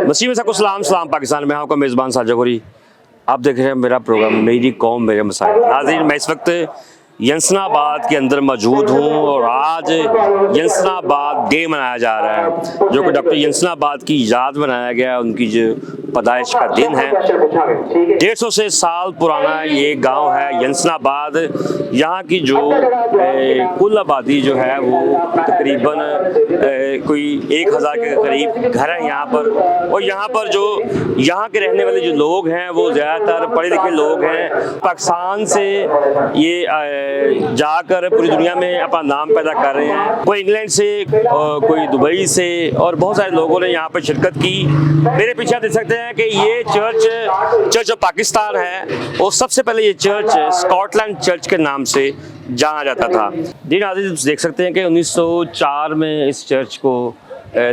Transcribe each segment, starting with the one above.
वसीम साहब को सलाम पाकिस्तान में आपका मेज़बान साजिद गौरी। आप देख रहे हैं मेरा प्रोग्राम मेरी कौम मेरे मसाइल। नाज़रीन, मैं इस वक्त यंसनाबाद के अंदर मौजूद हूँ और आज यंसनाबाद डे मनाया जा रहा है, जो कि डॉक्टर यंसनाबाद की याद मनाया गया, उनकी जो पैदाइश का दिन है। 150 से साल पुराना ये गांव है यंसनाबाद। यहाँ की जो कुल आबादी जो है वो तकरीबन कोई 1000 के करीब घर हैं यहाँ पर। और यहाँ पर जो यहाँ के रहने वाले जो लोग हैं वो ज़्यादातर पढ़े लिखे लोग हैं। पाकिस्तान से ये जाकर पूरी दुनिया में अपना नाम पैदा कर रहे हैं। कोई इंग्लैंड से, कोई दुबई से, और बहुत सारे लोगों ने यहाँ पर शिरकत की। मेरे पीछे आप देख सकते हैं कि ये चर्च ऑफ पाकिस्तान है, और सबसे पहले ये चर्च स्कॉटलैंड चर्च के नाम से जाना जाता था। जी नाज़रीन, देख सकते हैं कि 1904 में इस चर्च को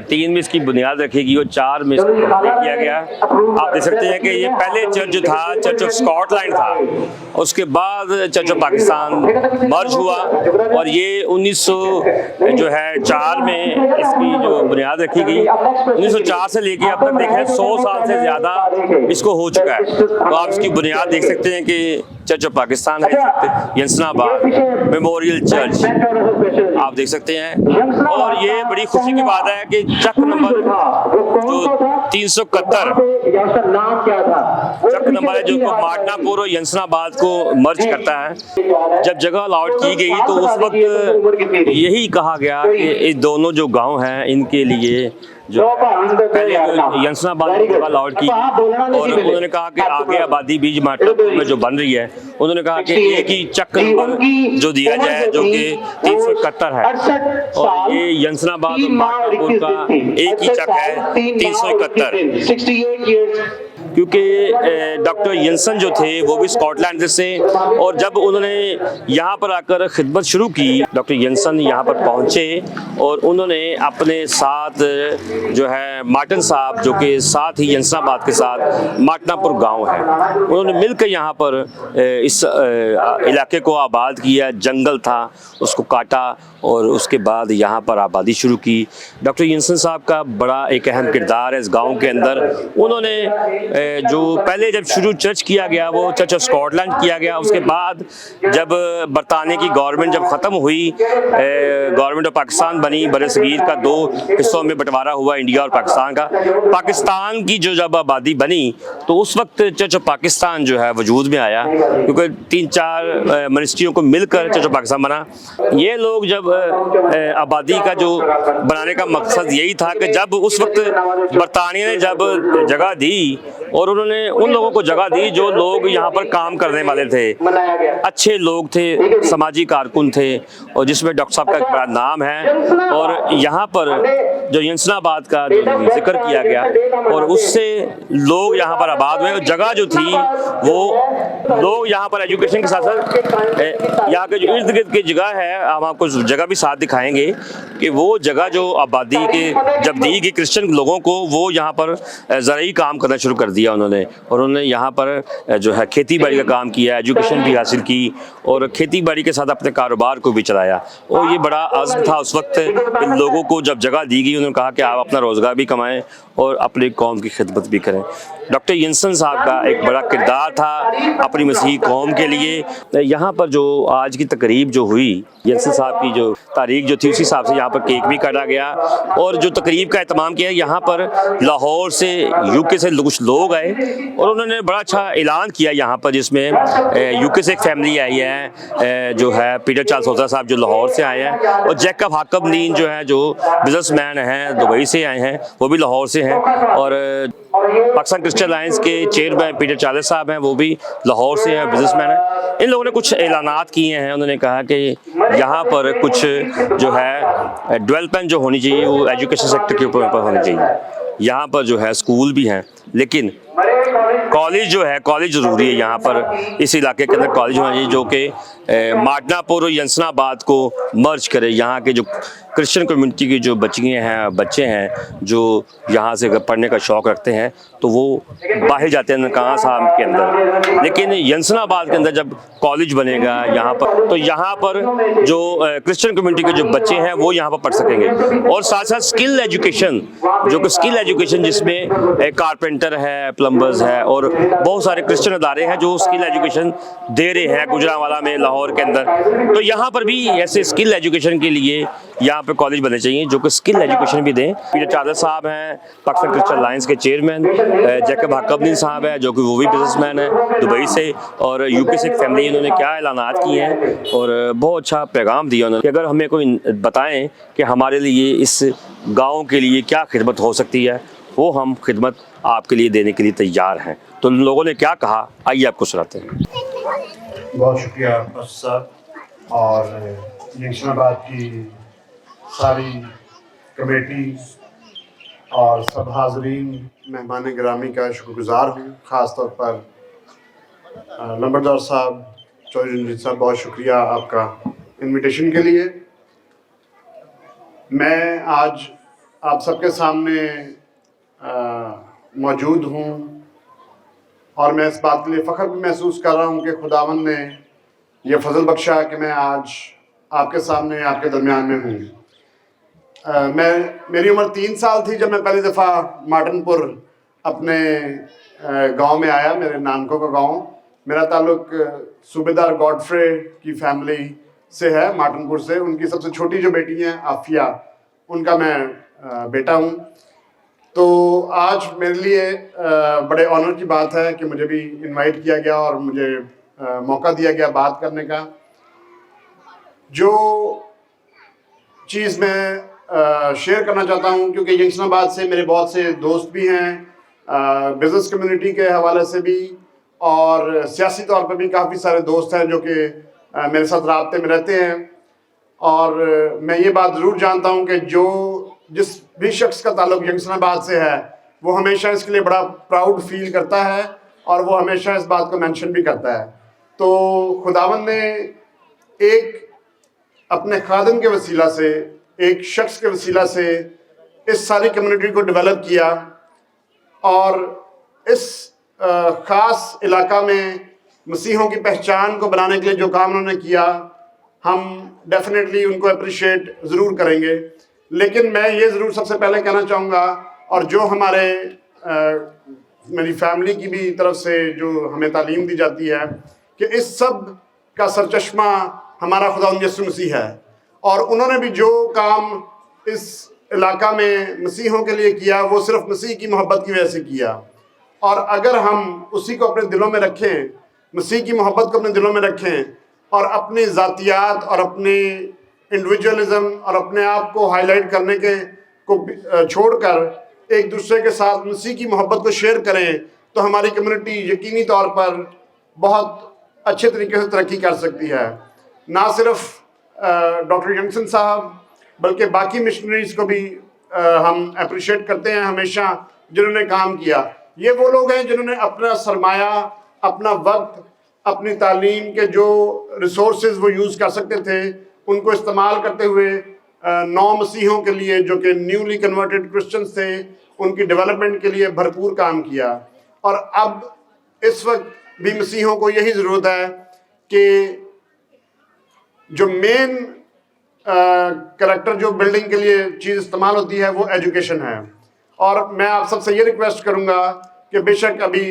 3 में इसकी बुनियाद रखी गई और 4 में इसको कंप्लीट किया गया। आप देख सकते हैं कि ये पहले चर्च जो था चर्च ऑफ स्कॉटलैंड था, उसके बाद चर्च ऑफ पाकिस्तान मर्ज हुआ और ये 1904 में इसकी जो बुनियाद रखी गई। 1904 से लेके अब तक देखें 100 साल से ज़्यादा इसको हो चुका है। तो आप इसकी बुनियाद देख सकते हैं कि चर्च ऑफ पाकिस्तान है, यंसनाबाद मेमोरियल चर्च आप देख सकते हैं। और ये बड़ी खुशी की बात है कि चक नंबर जो 371 चक नंबर है जो माटनापुर और यंसनाबाद को मर्ज करता है। जब जगह अलॉट की गई तो उस वक्त यही कहा गया कि ये दोनों जो गांव हैं इनके लिए जो पहले यंसनाबाद की जगह अलॉट की, और उन्होंने कहा कि आगे आबादी बीज माटनापुर में जो बन रही है, उन्होंने कहा कि एक ही चक नंबर जो दिया जाए जो कि 371 है, और ये यंसनाबाद और माटनापुर का एक ही चक है 371। क्योंकि डॉक्टर यंसन जो थे वो भी स्कॉटलैंड से, और जब उन्होंने यहाँ पर आकर खिदमत शुरू की, डॉक्टर यंसन यहाँ पर पहुँचे और उन्होंने अपने साथ जो है मार्टन साहब जो कि साथ ही यंसनाबाद के साथ माटनापुर गांव है, उन्होंने मिलकर यहाँ पर इस इलाके को आबाद किया। जंगल था उसको काटा और उसके बाद यहाँ पर आबादी शुरू की। डॉक्टर यंसन साहब का बड़ा एक अहम किरदार है इस गांव के अंदर। उन्होंने जो पहले जब शुरू चर्च किया गया वो चर्च ऑफ स्कॉटलैंड किया गया, उसके बाद जब बरतानिया की गवर्नमेंट जब ख़त्म हुई, गवर्नमेंट ऑफ पाकिस्तान बनी, बरसगीर का 2 हिस्सों में बंटवारा हुआ, इंडिया और पाकिस्तान का। पाकिस्तान की जो जब आबादी बनी तो उस वक्त चर्च ऑफ पाकिस्तान जो है वजूद में आया, क्योंकि 3-4 मिनिस्ट्रियों को मिलकर चर्च ऑफ पाकिस्तान बना। ये लोग जब आबादी का जो बनाने का मकसद यही था कि जब उस वक्त बरतानिया ने जब जगह दी और उन्होंने उन लोगों को जगह दी जो लोग यहाँ पर काम करने वाले थे, अच्छे लोग थे, समाजी कारकुन थे, और जिसमें डॉक्टर साहब का एक बड़ा नाम है। और यहाँ पर जो यंसनाबाद का जो जिक्र किया गया और उससे लोग यहाँ पर आबाद हुए। जगह जो थी वो लोग यहाँ पर एजुकेशन के साथ साथ यहाँ के जो इर्द गिर्द की जगह है, हम आपको जगह भी साथ दिखाएंगे कि वो जगह जो आबादी के जब दी गई क्रिश्चियन लोगों को, वो यहाँ पर ज़राई काम करना शुरू कर दिया उन्होंने। और उन्होंने यहाँ पर जो है खेती बाड़ी का काम किया, एजुकेशन भी हासिल की और खेती बाड़ी के साथ अपने कारोबार को भी चलाया। और ये बड़ा अज़्म था उस वक्त इन लोगों को, जब जगह दी गई उन्होंने कहा कि आप अपना रोज़गार भी कमाएं और अपनी कौम की खिदमत भी करें। डॉक्टर यंसन साहब का एक बड़ा किरदार था अपनी मसीही कौम के लिए। यहाँ पर जो आज की तकरीब जो हुई, यंसन साहब की जो तारीख जो थी उसी हिसाब से यहाँ पर केक भी काटा गया और जो तकरीब का एहतमाम किया। यहाँ पर लाहौर से, यूके से कुछ लोग आए और उन्होंने बड़ा अच्छा ऐलान किया यहाँ पर, जिसमें यूके से एक फैमिली आई है जो है पीटर चार्ल्स होता साहब जो लाहौर से आए हैं, और जैकब हाकमदीन जो है जो बिजनेसमैन हैं दुबई से आए हैं, वो भी लाहौर से हैं। और पाकिस्तान क्रिश्चियन अलायंस के चेयरमैन पीटर चार्ल्स साहब हैं, वो भी लाहौर से हैं, बिजनेसमैन हैं। इन लोगों ने कुछ ऐलानात किए हैं। उन्होंने कहा कि यहाँ पर कुछ जो है डेवलपमेंट जो होनी चाहिए वो एजुकेशन सेक्टर के ऊपर होनी चाहिए। यहाँ पर जो है स्कूल भी हैं, लेकिन کالج جو ہے کالج ضروری ہے یہاں پر اس علاقے کے اندر کالج ہونا چاہیے جو کہ ماڈنا پور اور ینسن آباد کو مرج کرے. یہاں کے جو کرسچن کمیونٹی کی جو بچیاں ہیں بچے ہیں جو یہاں سے پڑھنے کا شوق رکھتے ہیں تو وہ باہر جاتے ہیں ننکا صاحب کے اندر. لیکن ینسن آباد کے اندر جب کالج بنے گا یہاں پر تو یہاں پر جو کرسچن کمیونٹی کے جو بچے ہیں وہ یہاں پر پڑھ سکیں گے. اور ساتھ ساتھ اسکل ایجوکیشن جو کہ اسکل ایجوکیشن جس میں کارپینٹر ہے پلمبرز ہے اور بہت سارے کرسچن ادارے ہیں جو اسکل ایجوکیشن دے رہے ہیں گجرانوالہ میں لاہور کے اندر. تو یہاں پر بھی ایسے اسکل ایجوکیشن کے لیے یہاں پہ کالج بننے چاہیے جو کہ اسکل ایجوکیشن بھی دیں. پیٹر چادر صاحب ہیں پاکستان کرسچن الائنس کے چیئرمین. جیکب حقابدین صاحب ہے جو کہ وہ بھی بزنس مین ہے دبئی سے اور یو پی سے ایک فیملی. انہوں نے کیا اعلانات کیے ہیں اور بہت اچھا پیغام دیا انہوں نے کہ اگر ہمیں کوئی بتائیں کہ ہمارے لیے اس گاؤں کے لیے کیا خدمت ہو سکتی ہے وہ ہم خدمت آپ کے لیے دینے کے لیے تیار ہیں. تو ان لوگوں نے کیا کہا آئیے آپ کو سناتے ہیں. بہت شکریہ صاحب اور ینسن آباد کی ساری کمیٹی اور سب حاضرین مہمان گرامی کا شکر گزار ہوں. خاص طور پر لمبردار صاحب چودھری رنجیت صاحب بہت شکریہ آپ کا انویٹیشن کے لیے. میں آج آپ سب کے سامنے موجود ہوں اور میں اس بات کے لیے فخر بھی محسوس کر رہا ہوں کہ خداوند نے یہ فضل بخشا کہ میں آج آپ کے سامنے آپ کے درمیان میں ہوں. میری عمر 3 سال تھی جب میں پہلی دفعہ مارٹن پور اپنے گاؤں میں آیا. میرے نانکوں کا گاؤں. میرا تعلق صوبیدار گاڈفرے کی فیملی سے ہے مارٹن پور سے. ان کی سب سے چھوٹی جو بیٹی ہیں عافیہ ان کا میں بیٹا ہوں. تو آج میرے لیے بڑے آنر کی بات ہے کہ مجھے بھی انوائٹ کیا گیا اور مجھے موقع دیا گیا بات کرنے کا. جو چیز میں شیئر کرنا چاہتا ہوں کیونکہ ینسن آباد سے میرے بہت سے دوست بھی ہیں بزنس کمیونٹی کے حوالے سے بھی اور سیاسی طور پہ بھی کافی سارے دوست ہیں جو کہ میرے ساتھ رابطے میں رہتے ہیں. اور میں یہ بات ضرور جانتا ہوں کہ جس بھی شخص کا تعلق ینسن آباد سے ہے وہ ہمیشہ اس کے لیے بڑا پراؤڈ فیل کرتا ہے اور وہ ہمیشہ اس بات کو مینشن بھی کرتا ہے. تو خداوند نے ایک اپنے خادم کے وسیلہ سے ایک شخص کے وسیلہ سے اس ساری کمیونٹی کو ڈیولپ کیا اور اس خاص علاقہ میں مسیحوں کی پہچان کو بنانے کے لیے جو کام انہوں نے کیا ہم ڈیفینیٹلی ان کو اپریشیٹ ضرور کریں گے. لیکن میں یہ ضرور سب سے پہلے کہنا چاہوں گا اور جو میری فیملی کی بھی طرف سے جو ہمیں تعلیم دی جاتی ہے کہ اس سب کا سرچشمہ ہمارا خداوند یسوع مسیح ہے. اور انہوں نے بھی جو کام اس علاقہ میں مسیحوں کے لیے کیا وہ صرف مسیح کی محبت کی وجہ سے کیا. اور اگر ہم اسی کو اپنے دلوں میں رکھیں مسیح کی محبت کو اپنے دلوں میں رکھیں اور اپنی ذاتیات اور اپنی انڈیویجولزم اور اپنے آپ کو ہائی لائٹ کرنے کو چھوڑ کر ایک دوسرے کے ساتھ مسیح کی محبت کو شیئر کریں تو ہماری کمیونٹی یقینی طور پر بہت اچھے طریقے سے ترقی کر سکتی ہے. نہ صرف ڈاکٹر ینسن صاحب بلکہ باقی مشنریز کو بھی ہم اپریشیٹ کرتے ہیں ہمیشہ جنہوں نے کام کیا. یہ وہ لوگ ہیں جنہوں نے اپنا سرمایہ اپنا وقت اپنی تعلیم کے جو ریسورسز وہ یوز کر سکتے تھے ان کو استعمال کرتے ہوئے نو مسیحوں کے لیے جو کہ نیولی کنورٹڈ کرسچنز تھے ان کی ڈیولپمنٹ کے لیے بھرپور کام کیا. اور اب اس وقت بھی مسیحوں کو یہی ضرورت ہے کہ جو مین کریکٹر جو بلڈنگ کے لیے چیز استعمال ہوتی ہے وہ ایجوکیشن ہے. اور میں آپ سب سے یہ ریکویسٹ کروں گا کہ بے شک ابھی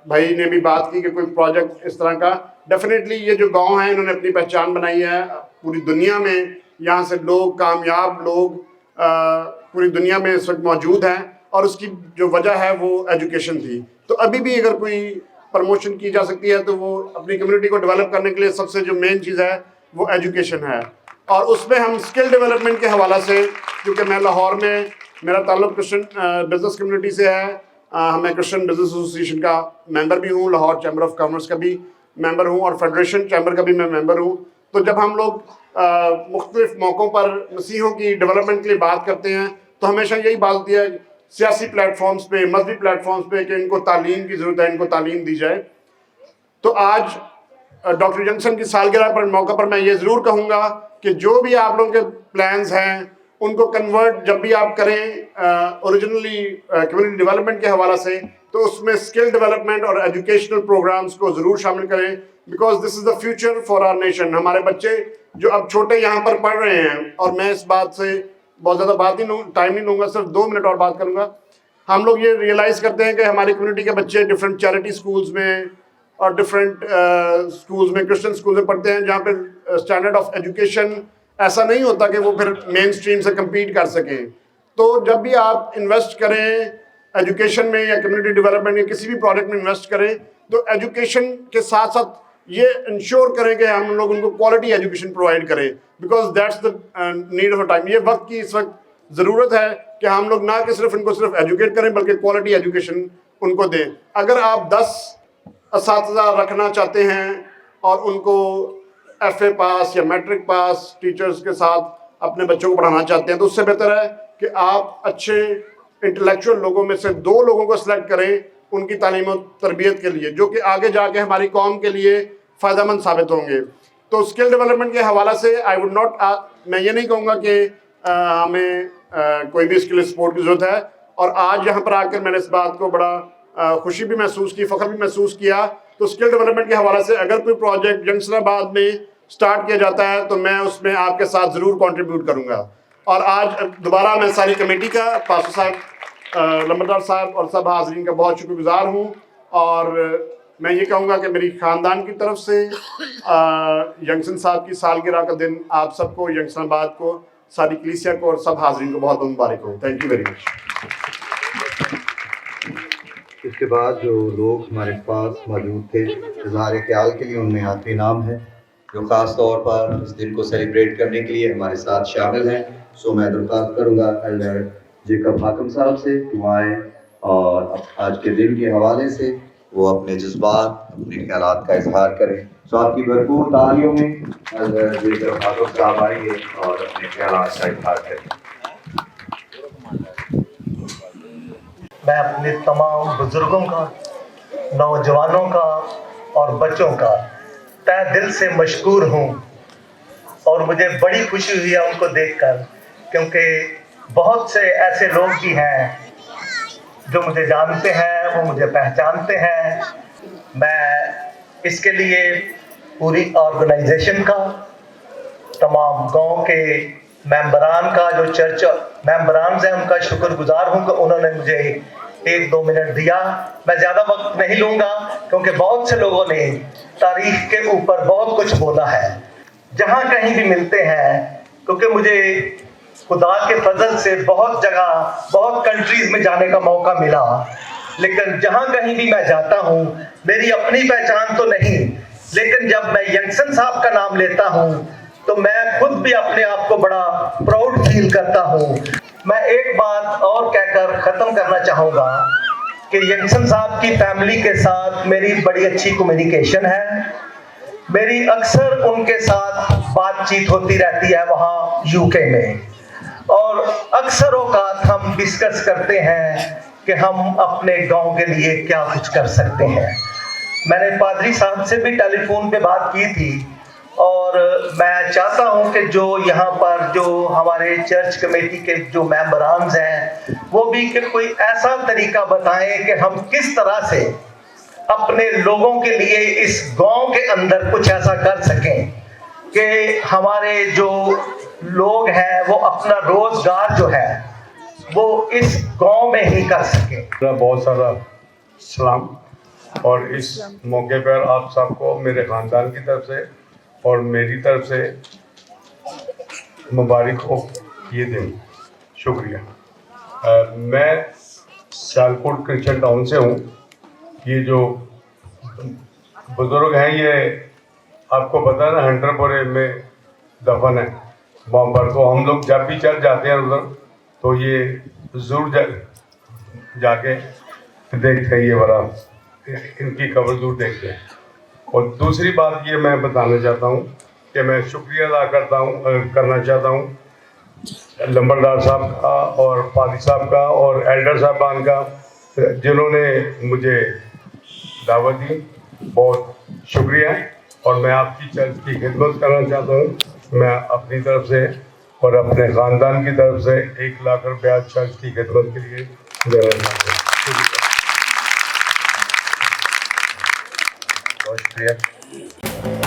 بھائی نے بھی بات کی کہ کوئی پروجیکٹ اس طرح کا ڈیفینیٹلی یہ جو گاؤں ہیں انہوں نے اپنی پہچان بنائی ہے پوری دنیا میں. یہاں سے لوگ کامیاب لوگ پوری دنیا میں اس وقت موجود ہیں اور اس کی جو وجہ ہے وہ ایجوکیشن تھی. تو ابھی بھی اگر کوئی پروموشن کی جا سکتی ہے تو وہ اپنی کمیونٹی کو ڈیولپ کرنے کے لیے سب سے جو مین چیز ہے وہ ایجوکیشن ہے. اور اس میں ہم اسکل ڈیولپمنٹ کے حوالہ سے کیونکہ میں لاہور میں میرا تعلق کرسچن بزنس کمیونٹی سے ہے. میں کرسچن بزنس ایسوسیشن کا ممبر بھی ہوں لاہور چیمبر آف کامرس کا بھی ممبر ہوں اور فیڈریشن چیمبر کا بھی میں ممبر ہوں. تو جب ہم لوگ مختلف موقعوں پر مسیحوں کی ڈیولپمنٹ کے لیے بات کرتے ہیں تو ہمیشہ یہی بات ہوتی ہے सियासी प्लेटफॉर्म्स पे, मजहबी प्लेटफॉर्म्स पे कि इनको तालीम की ज़रूरत है, इनको तालीम दी जाए। तो आज डॉक्टर यंगसन की सालगिरह पर मौका पर मैं ये ज़रूर कहूँगा कि जो भी आप लोगों के प्लान्स हैं उनको कन्वर्ट जब भी आप करें ओरिजिनली कम्युनिटी डेवलपमेंट के हवाला से, तो उसमें स्किल डेवलपमेंट और एजुकेशनल प्रोग्राम्स को ज़रूर शामिल करें, because this is the future for our nation. हमारे बच्चे जो अब छोटे यहाँ पर पढ़ रहे हैं, और मैं इस बात से बहुत ज़्यादा टाइम नहीं लूँगा, सिर्फ 2 मिनट और बात करूँगा। हम लोग ये रियलाइज़ करते हैं कि हमारी कम्युनिटी के बच्चे डिफरेंट चैरिटी स्कूल्स में और डिफरेंट स्कूल्स में, क्रिश्चियन स्कूल में पढ़ते हैं, जहाँ पे स्टैंडर्ड ऑफ एजुकेशन ऐसा नहीं होता कि वो फिर मेन स्ट्रीम से कम्पीट कर सकें। तो जब भी आप इन्वेस्ट करें एजुकेशन में या कम्युनिटी डेवलपमेंट या किसी भी प्रोजेक्ट में इन्वेस्ट करें, तो एजुकेशन के साथ साथ ये इंश्योर करें कि हम लोग उनको क्वालिटी एजुकेशन प्रोवाइड करें, because that's the need of a time. ये वक्त की इस वक्त ज़रूरत है कि हम लोग ना कि सिर्फ इनको सिर्फ एजुकेट करें, बल्कि क्वालिटी एजुकेशन उनको दें। अगर आप 10 असातिज़ा रखना चाहते हैं और उनको FA पास या मैट्रिक पास टीचर्स के साथ अपने बच्चों को पढ़ाना चाहते हैं, तो उससे बेहतर है कि आप अच्छे इंटेलेक्चुअल लोगों में से 2 लोगों को सिलेक्ट करें उनकी तालीम और तरबियत के लिए, जो कि आगे जाके हमारी कौम के लिए फ़ायदेमंद साबित होंगे। तो स्किल डेवलपमेंट के हवाला से आई वुड नॉट, मैं ये नहीं कहूँगा कि हमें कोई भी स्किल सपोर्ट की ज़रूरत है। और आज यहाँ पर आकर मैंने इस बात को बड़ा खुशी भी महसूस की, फ़ख्र भी महसूस किया। तो स्किल डेवलपमेंट के हवाले से अगर कोई प्रोजेक्ट यंगसनाबाद में स्टार्ट किया जाता है तो मैं उसमें आपके साथ ज़रूर कंट्रीब्यूट करूंगा। और आज दोबारा मैं सारी कमेटी का, पास्टर साहब, लंबरदार साहब और सब हाज़रीन का बहुत शुक्रगुजार हूँ। और मैं ये कहूँगा कि मेरी ख़ानदान की तरफ से यंगसन साहब की सालगिरह का दिन आप सबको, यंगसनाबाद को, सारी कलीसिया को और सब हाज़रीन को बहुत बहुत मुबारक हो। Thank you very much. इसके बाद जो लोग हमारे पास मौजूद थे, इज़हार ख्याल के लिए उनमें आखिरी नाम है जो ख़ास तौर पर इस दिन को सेलिब्रेट करने के लिए हमारे साथ शामिल हैं। सो मैं दरख्वास्त करूँगा एल्डर जेकब हाकिम साहब से दुआएं और आज के दिन के हवाले से वो अपने जज्बात, अपने ख्यालात का इजहार करें। सो आपकी भरपूर तालियों में एल्डर जेकब हाकिम साहब आएंगे और अपने ख्यालात का इजहार करें। मैं अपने तमाम बुज़ुर्गों का, नौजवानों का और बच्चों का तहे दिल से मशकूर हूँ। और मुझे बड़ी खुशी हुई है उनको देखकर, क्योंकि बहुत से ऐसे लोग भी हैं जो मुझे जानते हैं, वो मुझे पहचानते हैं। मैं इसके लिए पूरी ऑर्गेनाइजेशन का, तमाम गांव के मेंबरान का, जो चर्च मेंबरान हैं, उनका शुक्रगुजार हूँ कि उन्होंने मुझे 1-2 मिनट दिया। मैं ज़्यादा वक्त नहीं लूँगा क्योंकि बहुत से लोगों ने तारीख के ऊपर बहुत कुछ बोला है। जहाँ कहीं भी मिलते हैं, क्योंकि मुझे खुदा के फजल से बहुत जगह, बहुत कंट्रीज़ में जाने का मौका मिला, लेकिन जहाँ कहीं भी मैं जाता हूँ मेरी अपनी पहचान तो नहीं, लेकिन जब मैं यंगसन साहब का नाम लेता हूँ तो मैं खुद भी अपने आप को बड़ा प्राउड फील करता हूँ। मैं एक बात और कहकर ख़त्म करना चाहूँगा कि यंगसन साहब की फैमिली के साथ मेरी बड़ी अच्छी कम्युनिकेशन है। मेरी अक्सर उनके साथ बातचीत होती रहती है वहाँ UK में, और अक्सर औकात हम डिस्कस करते हैं कि हम अपने गांव के लिए क्या कुछ कर सकते हैं। मैंने पादरी साहब से भी टेलीफोन पे बात की थी, और मैं चाहता हूं कि जो यहाँ पर जो हमारे चर्च कमेटी के जो मेंबरान हैं वो भी कि कोई ऐसा तरीका बताएं कि हम किस तरह से अपने लोगों के लिए इस गांव के अंदर कुछ ऐसा कर सकें कि हमारे जो लोग हैं वो अपना रोजगार जो है वो इस गांव में ही कर सकें। बहुत सारा सलाम, और इस मौके पर आप सबको मेरे ख़ानदान की तरफ से और मेरी तरफ से मुबारक हो ये दिन। शुक्रिया। मैं सियालकोट क्रिश्चियन टाउन से हूँ। ये जो बुज़ुर्ग हैं ये आपको पता है ना, हंटरपुरे में दफन है वहाँ पर। तो हम लोग जब भी चल जाते हैं उधर तो ये ज़रूर जाके देखते हैं, ये वाला इनकी कब्र ज़रूर देखते हैं। और दूसरी बात ये मैं बताना चाहता हूँ कि मैं शुक्रिया अदा करना चाहता हूँ लंबरदार साहब का और पादी साहब का और एल्डर साहबान का जिन्होंने मुझे दावत दी, बहुत शुक्रिया। और मैं आपकी चर्च की खिदमत करना चाहता हूँ। मैं अपनी तरफ से और अपने ख़ानदान की तरफ से 1 लाख रुपया आज चर्च की खिदमत के लिए देना चाहता हूँ। बहुत शुक्रिया।